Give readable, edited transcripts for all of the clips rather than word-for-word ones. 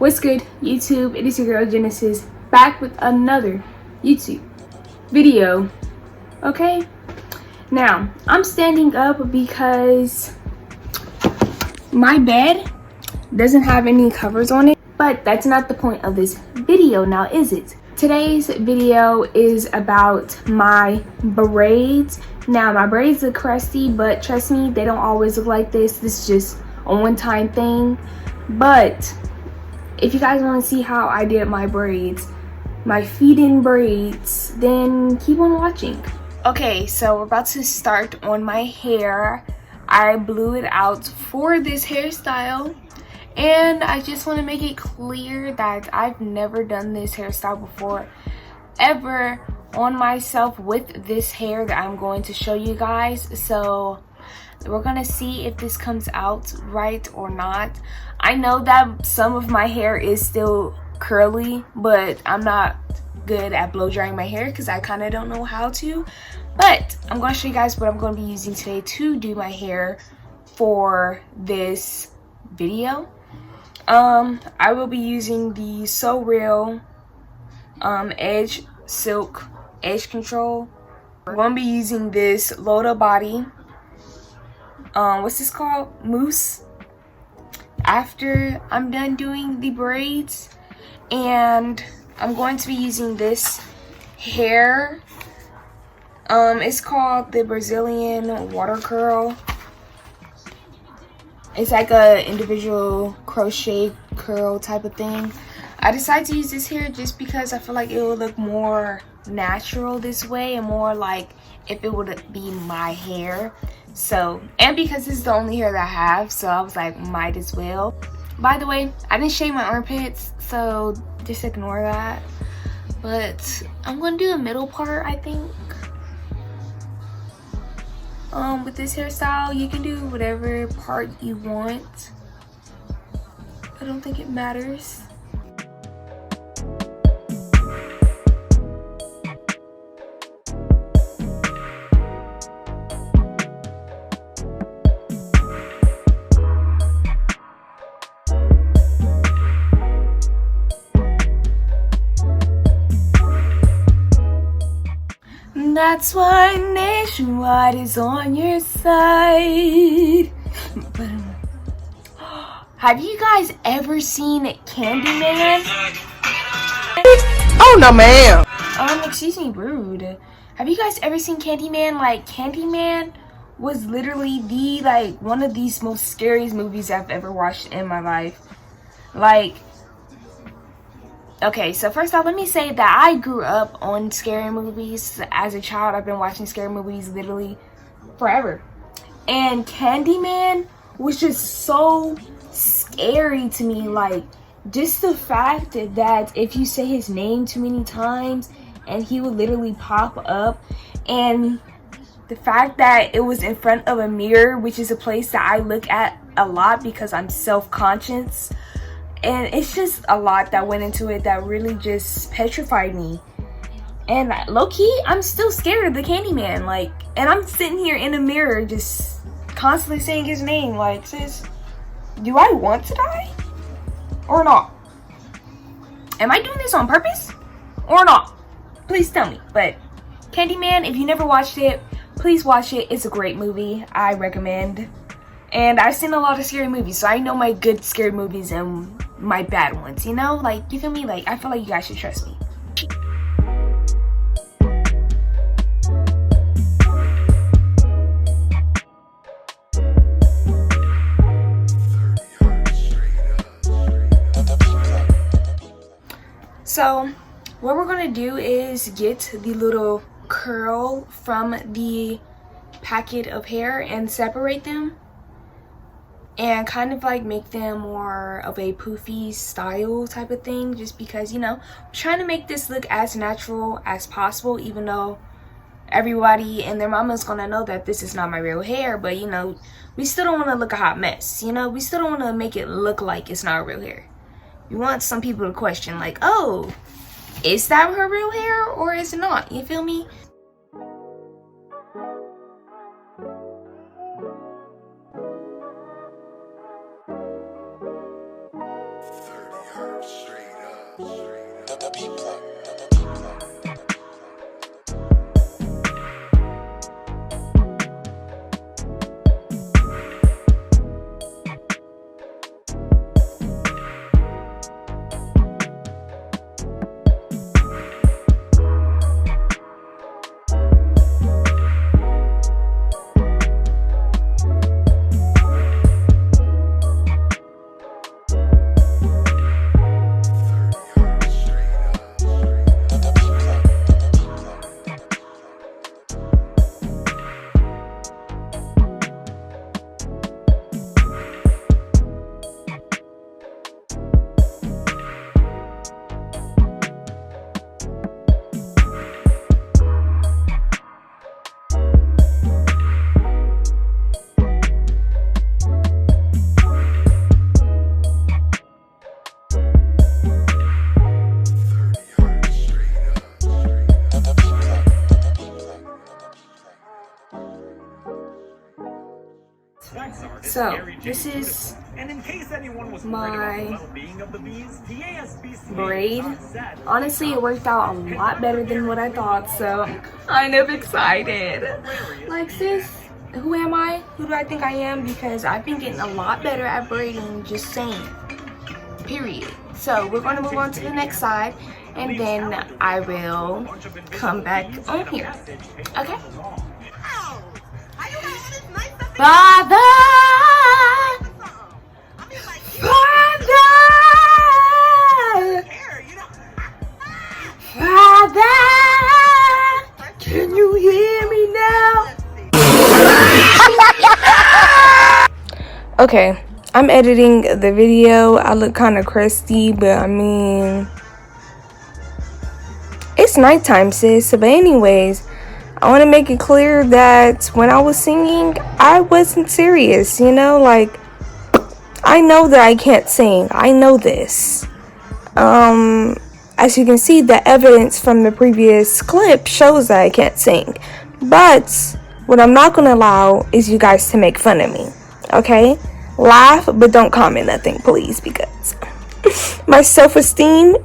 What's good, YouTube? It is your girl Genesis back with another YouTube video. Okay, now I'm standing up because my bed doesn't have any covers on it, but that's not the point of this video now, is it? Today's video is about my braids. Now my braids look crusty, but trust me, they don't always look like this. This is just a one-time thing. But if you guys want to see how I did my braids, my feed-in braids, then keep on watching. Okay, so we're about to start on my hair. I blew it out for this hairstyle, and I just want to make it clear that I've never done this hairstyle before ever on myself with this hair that I'm going to show you guys. So we're gonna see if this comes out right or not. I know that some of my hair is still curly, but I'm not good at blow drying my hair because I kind of don't know how to. But I'm going to show you guys what I'm going to be using today to do my hair for this video. I will be using the So Real Edge Silk Edge Control. I'm going to be using this Loda Body, what's this called? Mousse. After I'm done doing the braids, and I'm going to be using this hair. It's called the Brazilian Water Curl. It's like a individual crochet curl type of thing. I decided to use this hair just because I feel like it will look more natural this way, and more like if it would be my hair. So, and because this is the only hair that I have, so I was like, might as well. By the way, I didn't shave my armpits, so just ignore that. But I'm gonna do the middle part, I think. With this hairstyle, you can do whatever part you want. I don't think it matters. That's why Nationwide is on your side. Have you guys ever seen Candyman? Oh no, ma'am. Excuse me, rude. Have you guys ever seen Candyman? Like, Candyman was literally one of the most scariest movies I've ever watched in my life. Like, okay, so first off, let me say that I grew up on scary movies. As a child, I've been watching scary movies literally forever. And Candyman was just so scary to me. Like, just the fact that if you say his name too many times and he would literally pop up, and the fact that it was in front of a mirror, which is a place that I look at a lot because I'm self-conscious. And it's just a lot that went into it that really just petrified me. And low-key, I'm still scared of the Candyman. Like, and I'm sitting here in a mirror just constantly saying his name. Like, sis, do I want to die? Or not? Am I doing this on purpose? Or not? Please tell me. But Candyman, if you never watched it, please watch it. It's a great movie. I recommend. And I've seen a lot of scary movies, so I know my good scary movies and my bad ones, you know? Like, you feel me? Like, I feel like you guys should trust me. So, what we're gonna do is get the little curl from the packet of hair and separate them, and kind of like make them more of a poofy style type of thing, just because, you know, I'm trying to make this look as natural as possible, even though everybody and their mama's gonna know that this is not my real hair. But, you know, we still don't want to look a hot mess, you know? We still don't want to make it look like it's not real hair. You want some people to question, like, oh, is that her real hair or is it not? You feel me? So this is my braid. Honestly, it worked out a lot better than what I thought, so I'm kind of excited. Like, sis, who am I? Who do I think I am? Because I've been getting a lot better at braiding, just saying. Period. So we're going to move on to the next side, and then I will come back on here. Okay? Father! Father! Father! Can you hear me now? Okay, I'm editing the video. I look kind of crusty, but I mean, it's nighttime, sis. But anyways, I want to make it clear that when I was singing, I wasn't serious, you know? Like, I know that I can't sing. I know this. As you can see, the evidence from the previous clip shows that I can't sing. But what I'm not going to allow is you guys to make fun of me. Okay? Laugh, but don't comment nothing, please, because my self-esteem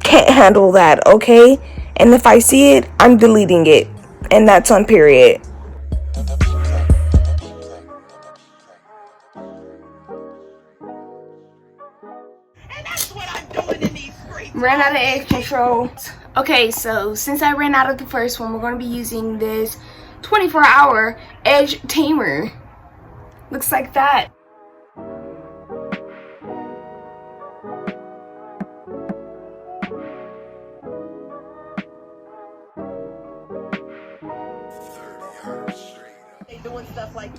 can't handle that, okay? And if I see it, I'm deleting it. And that's on period. Ran out of edge control. Okay, so since I ran out of the first one, we're going to be using this 24-hour edge tamer. Looks like that.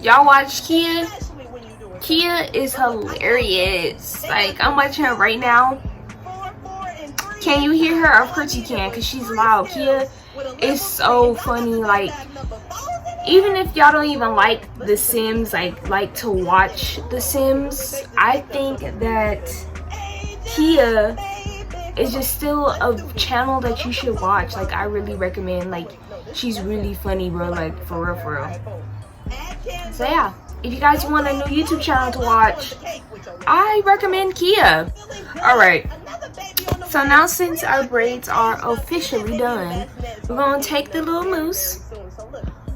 Y'all watch Kia? Kia is hilarious. Like, I'm watching her right now. Can you hear her? Of course you can, because she's loud. Kia is so funny. Like, even if y'all don't even like The Sims, like to watch The Sims, I think that Kia is just still a channel that you should watch. Like, I really recommend. Like, she's really funny, bro. Like, for real, for real. So yeah, if you guys want a new YouTube channel to watch, I recommend Kia. Alright, so now since our braids are officially done, we're going to take the little mousse.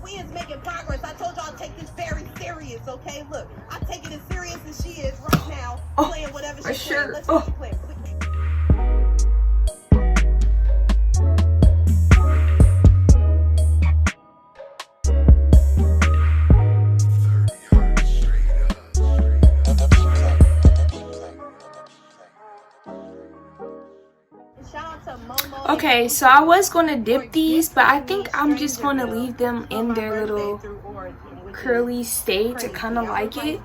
We is making progress. I told y'all to take this very serious, okay? Look, I'm taking it serious as she is right now, playing whatever she's playing. Let's keep playing. Okay, so I was going to dip these, but I think I'm just going to leave them in their little curly state to kind of like it.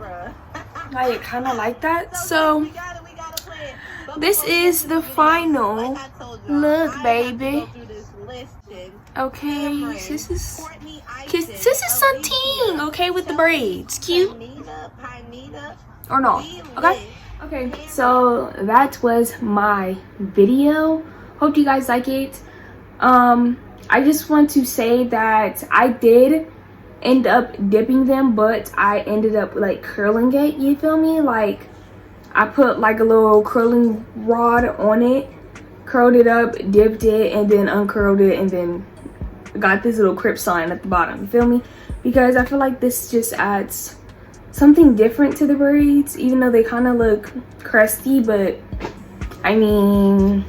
Like, kind of like that. So, this is the final look, baby. Okay, this is something, okay, with the braids. Cute. Or no. Okay? Okay, so that was my video. Hope you guys like it. I just want to say that I did end up dipping them, but I ended up like curling it, you feel me? Like, I put like a little curling rod on it, curled it up, dipped it, and then uncurled it, and then got this little crip sign at the bottom, you feel me? Because I feel like this just adds something different to the braids, even though they kind of look crusty. But I mean,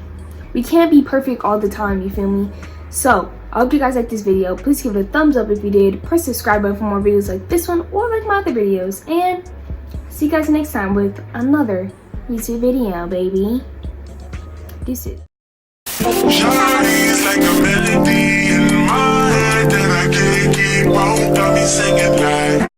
we can't be perfect all the time, you feel me? So I hope you guys liked this video. Please give it a thumbs up if you did. Press the subscribe button for more videos like this one or like my other videos, and see you guys next time with another YouTube video, baby. Deuces. Shawty's like a melody in my head that I can't keep on. Got me singing like